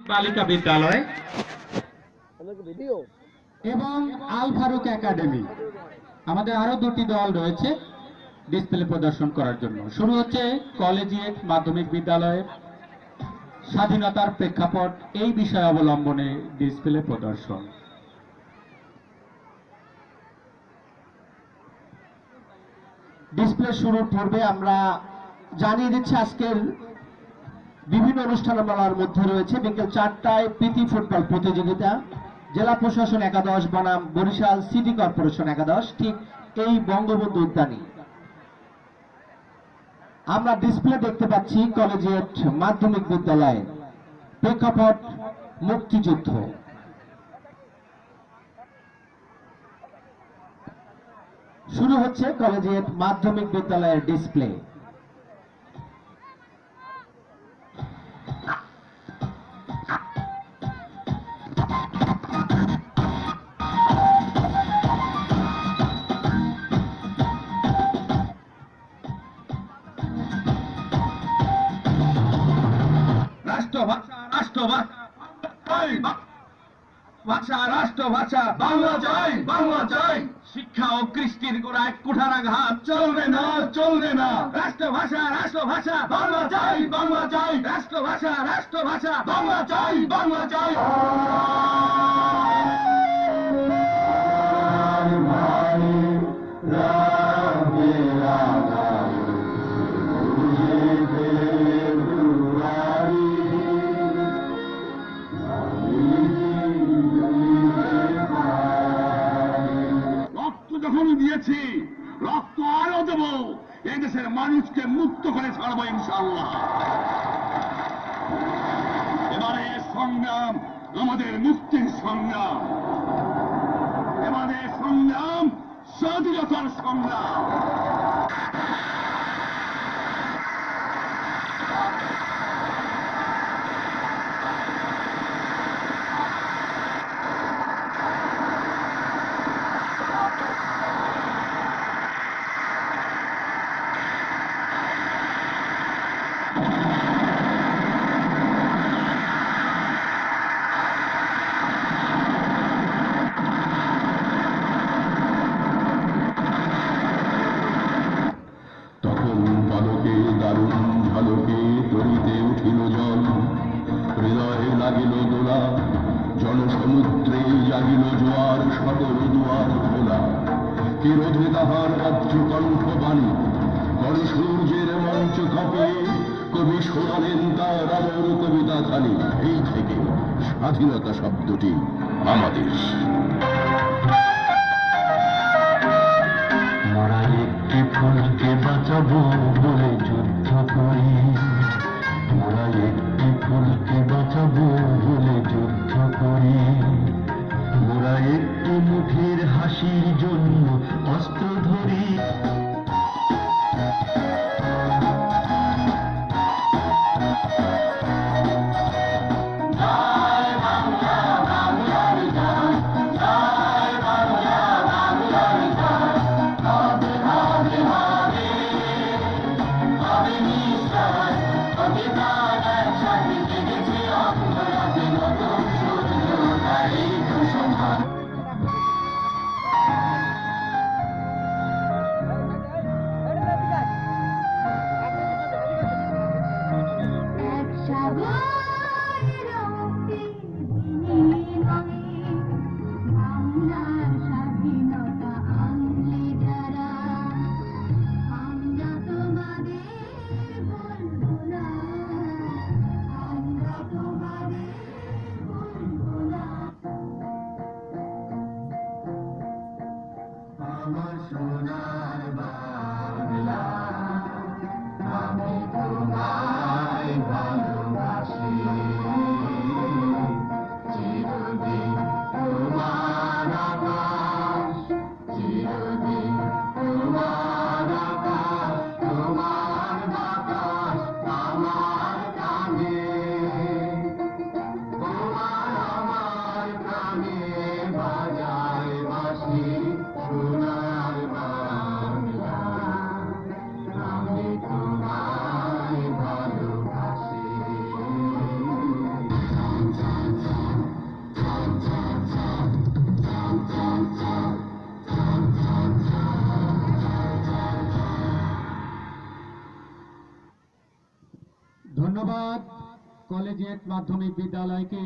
বালিকা বিদ্যালয় এবং আল ফারুক একাডেমি। আমাদের আরো দুটি দল রয়েছে ডিসপ্লে প্রদর্শন করার জন্য। শুরু হচ্ছে কলেজিয়েট মাধ্যমিক বিদ্যালয়ের স্বাধীনতার প্রেক্ষাপট এই বিষয় অবলম্বনে ডিসপ্লে প্রদর্শন। ডিসপ্লে শুরুর পূর্বে আমরা জানিয়ে দিচ্ছি আজকের বিভিন্ন অনুষ্ঠানমালার মধ্যে রয়েছে বিকেল 4টায় প্রীতি ফুটবল প্রতিযোগিতা, জেলা প্রশাসন একাদশ বনাম বরিশাল সিটি কর্পোরেশন একাদশ, ঠিক এই বঙ্গবন্ধু উদ্যানে। আমরা ডিসপ্লে দেখতে পাচ্ছি কলেজিয়েট মাধ্যমিক বিদ্যালয়ে, প্রেক্ষাপট মুক্তিযুদ্ধ। শুরু হচ্ছে কলেজিয়েট মাধ্যমিক বিদ্যালয়ের ডিসপ্লে। রাষ্ট্রভাষা বাংলা চাই, বাংলা চাই। শিক্ষা ও কৃষ্টির গোড়ায় কুঠারাঘাত চলবে না, চলবে না। রাষ্ট্রভাষা, রাষ্ট্রভাষা বাংলা চাই, বাংলা চাই। রাষ্ট্রভাষা, রাষ্ট্রভাষা বাংলা চাই, বাংলা চাই। দিয়েছি, রক্ত আরো দেব, এই দেশের মানুষকে মুক্ত করে ছাড়বো ইনশাআল্লাহ। এবারে সংগ্রাম আমাদের মুক্তির সংগ্রাম, এবারে সংগ্রাম স্বাধীনতার সংগ্রাম। জনসমুদ্রে জাগিল জোয়ার, সকল দুয়ার খোলা। কি রোধে তাহার অদ্র কণ্ঠবাণী, গণসূর্যের মঞ্চ কাঁপে। কবি শোনালেন তার আমর কবিতা খানি। এই থেকে স্বাধীনতা শব্দটি আমাদের। মোরা একটি ফুলকে বাঁচাবো বলে যুদ্ধ করি, মোরা একটি ফুলকে বাঁচাবো বলে যুদ্ধ করি। মোরা একটি মুখের হাসির জন্য অস্ত্র ধরি। ধন্যবাদ কলেজিয়েট মাধ্যমিক বিদ্যালয়কে